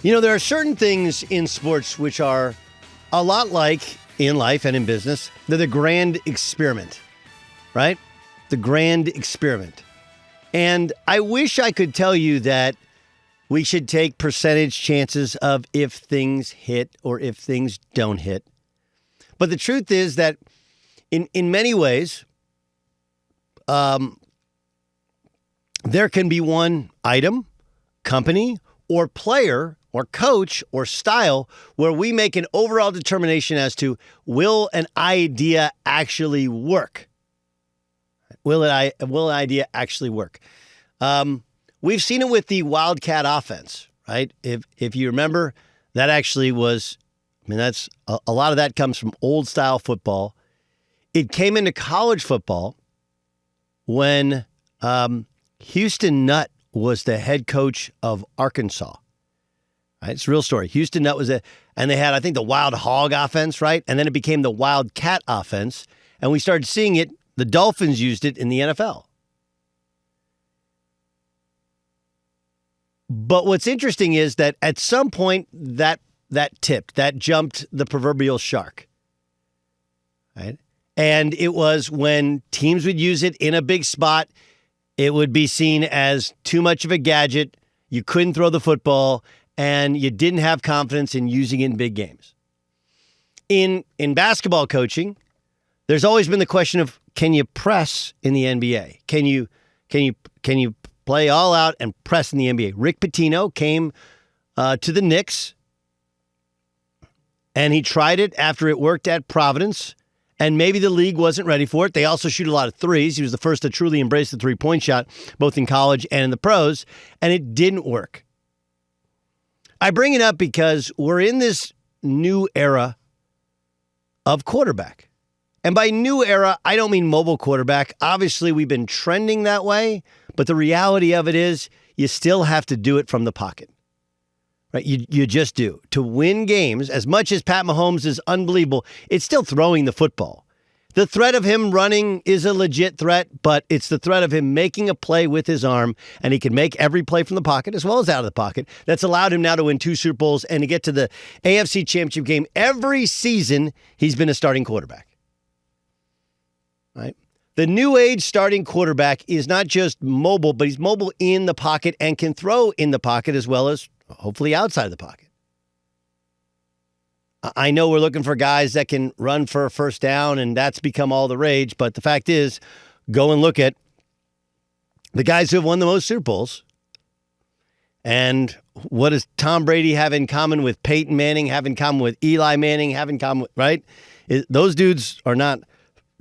You know, there are certain things in sports which are a lot like in life and in business. They're the grand experiment, right? The grand experiment. And I wish I could tell you that we should take percentage chances of if things hit or if things don't hit. But the truth is that in many ways, there can be one item, company, or player, or coach, or style where we make an overall determination as to will an idea actually work? Will an idea actually work? We've seen it with the Wildcat offense, right? If you remember, that actually was, that's a lot of that comes from old style football. It came into college football when Houston Nutt was the head coach of Arkansas. Right? It's a real story. Houston Nutt was and they had, I think, the Wild Hog offense, right? And then it became the Wildcat offense. And we started seeing it. The Dolphins used it in the NFL. But what's interesting is that at some point that tipped, that jumped the proverbial shark. Right? And it was when teams would use it in a big spot, it would be seen as too much of a gadget. You couldn't throw the football, and you didn't have confidence in using it in big games. In basketball coaching, there's always been the question of, can you press in the NBA? Can you play all out and press in the NBA? Rick Pitino came to the Knicks, and he tried it after it worked at Providence, and maybe the league wasn't ready for it. They also shoot a lot of threes. He was the first to truly embrace the three-point shot, both in college and in the pros, and it didn't work. I bring it up because we're in this new era of quarterback. And by new era, I don't mean mobile quarterback. Obviously, we've been trending that way, but the reality of it is you still have to do it from the pocket. Right? You just do. To win games, as much as Pat Mahomes is unbelievable, it's still throwing the football. The threat of him running is a legit threat, but it's the threat of him making a play with his arm, and he can make every play from the pocket as well as out of the pocket. That's allowed him now to win 2 Super Bowls and to get to the AFC Championship game every season he's been a starting quarterback. Right? The new age starting quarterback is not just mobile, but he's mobile in the pocket and can throw in the pocket as well as hopefully outside of the pocket. I know we're looking for guys that can run for a first down, and that's become all the rage. But the fact is, go and look at the guys who have won the most Super Bowls. And what does Tom Brady have in common with Peyton Manning, have in common with Eli Manning, have in common with, right? Those dudes are not,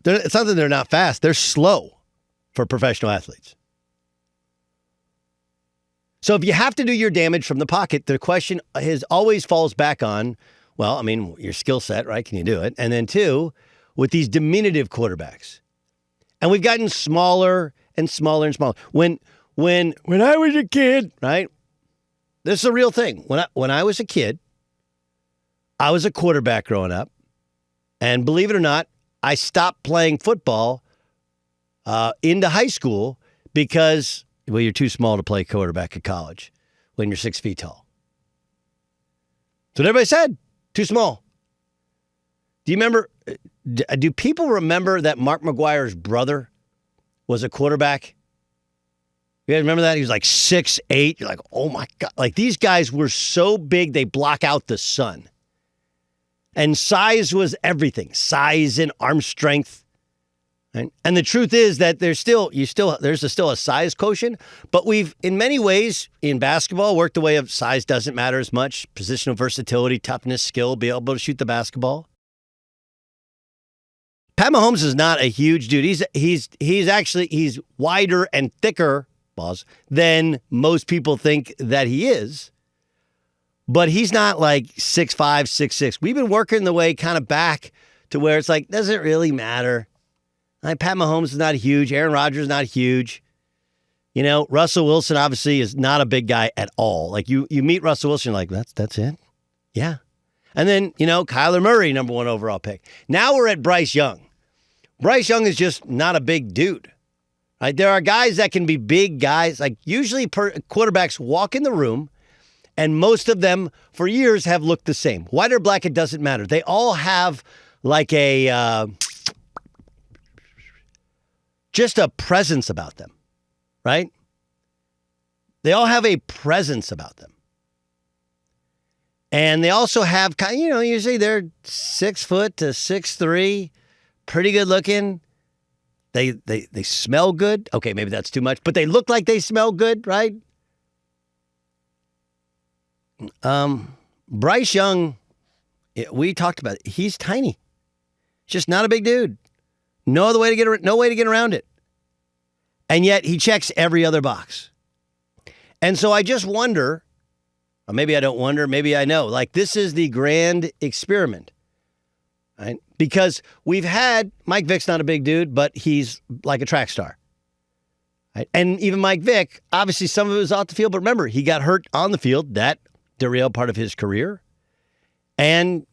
it's not that they're not fast. They're slow for professional athletes. So if you have to do your damage from the pocket, the question always falls back on, well, your skill set, right? Can you do it? And then 2, with these diminutive quarterbacks. And we've gotten smaller and smaller and smaller. When I was a kid, right? This is a real thing. When I was a kid, I was a quarterback growing up. And believe it or not, I stopped playing football into high school because, well, you're too small to play quarterback at college when you're 6 feet tall. That's what everybody said. Too small. Do you remember, do people remember that Mark McGuire's brother was a quarterback? You guys remember that? He was like 6'8". You're like, oh my God. Like, these guys were so big, they block out the sun. And size was everything. Size and arm strength. Right? And the truth is that there's still a size quotient, but we've, in many ways, in basketball, worked the way of size doesn't matter as much. Positional versatility, toughness, skill, be able to shoot the basketball. Pat Mahomes is not a huge dude. He's wider and thicker, boss, than most people think that he is. But he's not like 6'5", 6'6". We've been working the way kind of back to where it's like, does it really matter? Like, Pat Mahomes is not huge. Aaron Rodgers is not huge. You know, Russell Wilson obviously is not a big guy at all. Like, you meet Russell Wilson, you're like, that's it? Yeah. And then, Kyler Murray, number 1 overall pick. Now we're at Bryce Young. Bryce Young is just not a big dude. Right? There are guys that can be big guys. Like, usually quarterbacks walk in the room And most of them, for years, have looked the same. White or black, it doesn't matter. They all have like just a presence about them, right? They all have a presence about them. And they also have, usually they're 6 foot to 6'3", pretty good looking. They smell good. Okay, maybe that's too much, but they look like they smell good, right? Bryce Young, we talked about it. He's tiny. Just not a big dude. No way to get around it. And yet he checks every other box. And so I just wonder, or maybe I don't wonder, maybe I know, like this is the grand experiment, right? Because we've had, Mike Vick's not a big dude, but he's like a track star. Right? And even Mike Vick, obviously some of it was off the field, but remember, he got hurt on the field. That derailed part of his career. And,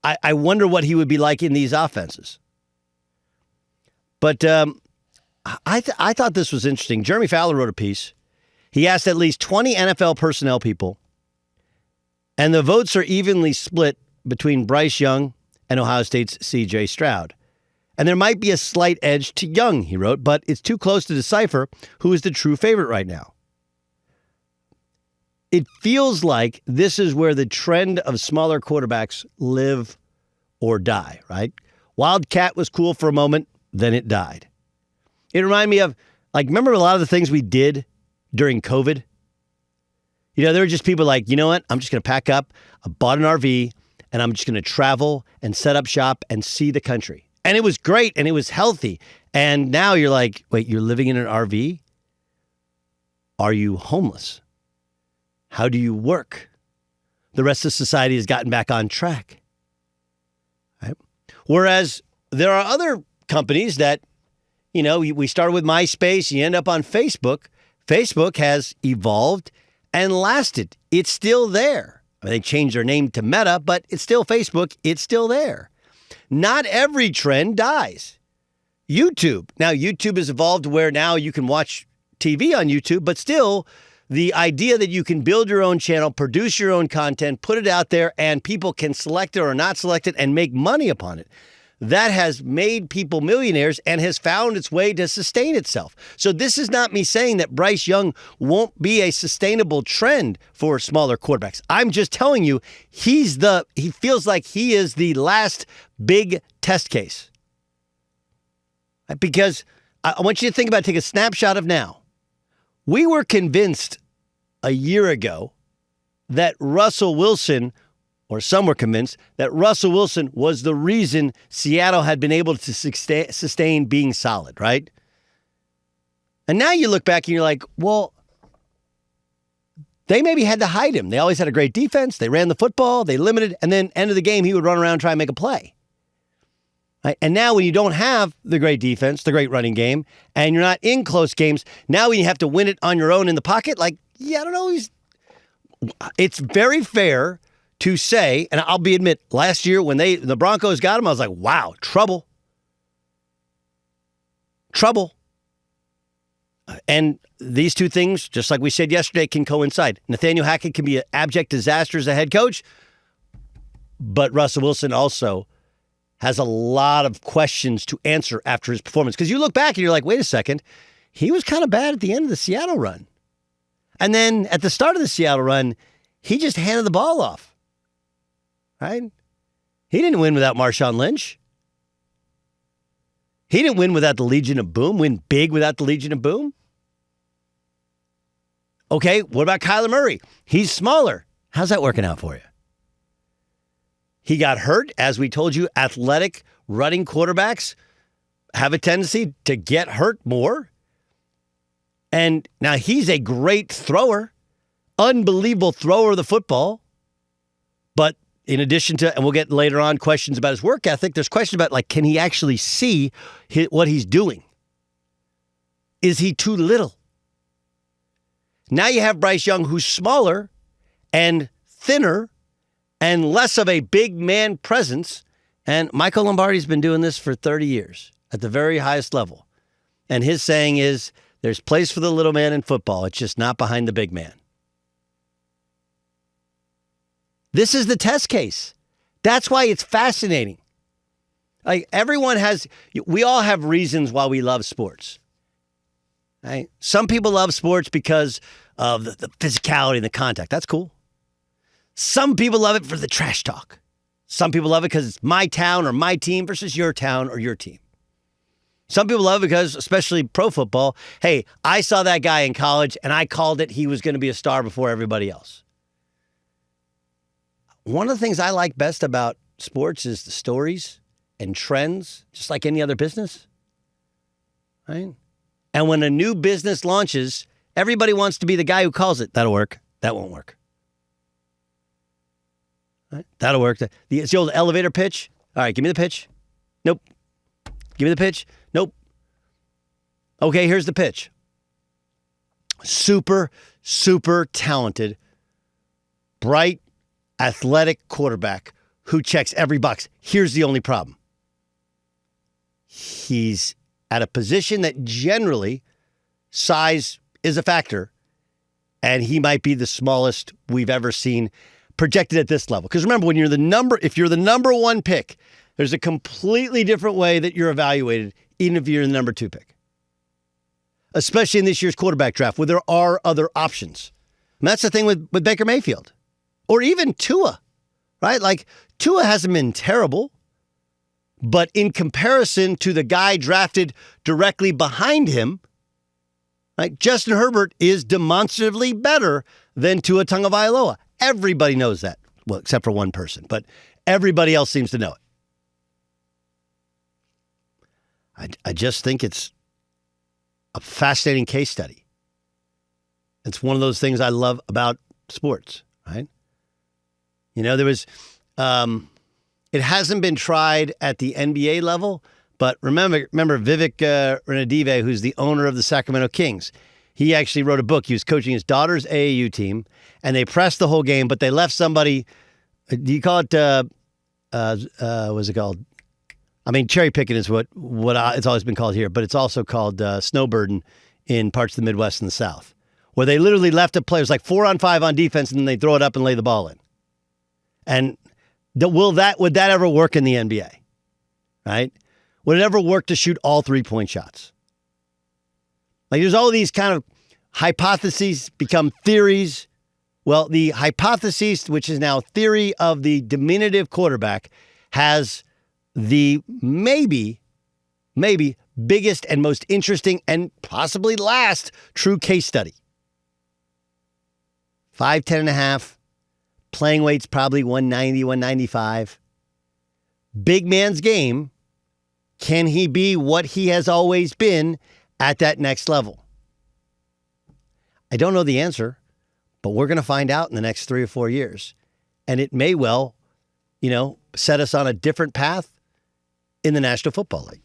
I wonder what he would be like in these offenses. But I thought this was interesting. Jeremy Fowler wrote a piece. He asked at least 20 NFL personnel people, and the votes are evenly split between Bryce Young and Ohio State's C.J. Stroud. And there might be a slight edge to Young, he wrote, but it's too close to decipher who is the true favorite right now. It feels like this is where the trend of smaller quarterbacks live or die, right? Wildcat was cool for a moment, then it died. It reminded me of, remember a lot of the things we did during COVID? There were just people like, you know what? I'm just going to pack up. I bought an RV, and I'm just going to travel and set up shop and see the country. And it was great, and it was healthy. And now you're like, wait, you're living in an RV? Are you homeless? How do you work? The rest of society has gotten back on track. Right? Whereas there are other companies that, we started with MySpace, you end up on Facebook. Facebook has evolved and lasted. It's still there. They changed their name to Meta, but it's still Facebook. It's still there. Not every trend dies. YouTube. Now, YouTube has evolved where now you can watch TV on YouTube, but still the idea that you can build your own channel, produce your own content, put it out there, and people can select it or not select it and make money upon it. That has made people millionaires and has found its way to sustain itself. So this is not me saying that Bryce Young won't be a sustainable trend for smaller quarterbacks. I'm just telling you, he feels like he is the last big test case. Because I want you to think about, take a snapshot of now. We were convinced a year ago that Russell Wilson, or some were convinced that Russell Wilson was the reason Seattle had been able to sustain being solid, right? And now you look back and you're like, well, they maybe had to hide him. They always had a great defense. They ran the football. They limited. And then end of the game, he would run around and try and make a play. Right? And now when you don't have the great defense, the great running game, and you're not in close games, now when you have to win it on your own in the pocket, I don't know. It's very fair to say, and I'll admit, last year when the Broncos got him, I was like, wow, trouble. And these two things, just like we said yesterday, can coincide. Nathaniel Hackett can be an abject disaster as a head coach, but Russell Wilson also has a lot of questions to answer after his performance. Because you look back and you're like, wait a second, he was kind of bad at the end of the Seattle run. And then at the start of the Seattle run, he just handed the ball off. Right? He didn't win without Marshawn Lynch. He didn't win without the Legion of Boom, win big without the Legion of Boom. Okay, what about Kyler Murray? He's smaller. How's that working out for you? He got hurt. As we told you, athletic running quarterbacks have a tendency to get hurt more. And now he's a great thrower, unbelievable thrower of the football. But in addition to, and we'll get later on questions about his work ethic, there's questions about, can he actually see what he's doing? Is he too little? Now you have Bryce Young, who's smaller and thinner and less of a big man presence. And Michael Lombardi's been doing this for 30 years at the very highest level. And his saying is, there's place for the little man in football. It's just not behind the big man. This is the test case. That's why it's fascinating. Like we all have reasons why we love sports. Right? Some people love sports because of the physicality and the contact. That's cool. Some people love it for the trash talk. Some people love it because it's my town or my team versus your town or your team. Some people love it because, especially pro football, hey, I saw that guy in college and I called it he was going to be a star before everybody else. One of the things I like best about sports is the stories and trends, just like any other business. Right? And when a new business launches, everybody wants to be the guy who calls it. That'll work. That won't work. Right? That'll work. It's the old elevator pitch. All right, give me the pitch. Nope. Give me the pitch. Nope. Okay, here's the pitch. Super, super talented, bright, athletic quarterback who checks every box. Here's the only problem. He's at a position that generally size is a factor, and he might be the smallest we've ever seen projected at this level. Because remember, if you're the number one pick, there's a completely different way that you're evaluated, even if you're the number two pick. Especially in this year's quarterback draft, where there are other options. And that's the thing with Baker Mayfield. Or even Tua, right? Like, Tua hasn't been terrible, but in comparison to the guy drafted directly behind him, right, Justin Herbert is demonstratively better than Tua Tagovailoa. Everybody knows that. Well, except for one person, but everybody else seems to know it. I just think it's a fascinating case study. It's one of those things I love about sports, right? You know, there was, it hasn't been tried at the NBA level, but remember Vivek Ranadive, who's the owner of the Sacramento Kings. He actually wrote a book. He was coaching his daughter's AAU team, and they pressed the whole game, but they left somebody, do you call it, what's it called? I mean, cherry picking is what it's always been called here, but it's also called snowbirding in parts of the Midwest and the South, where they literally left a player, it was like 4-on-5 on defense, and then they throw it up and lay the ball in. And would that ever work in the NBA? Right? Would it ever work to shoot all 3-point shots? Like, there's all these kind of hypotheses become theories. Well, the hypothesis, which is now theory of the diminutive quarterback, has the maybe biggest and most interesting and possibly last true case study. 5'10 and a half. Playing weight's probably 190, 195. Big man's game. Can he be what he has always been at that next level? I don't know the answer, but we're going to find out in the next 3 or 4 years. And it may well, set us on a different path in the National Football League.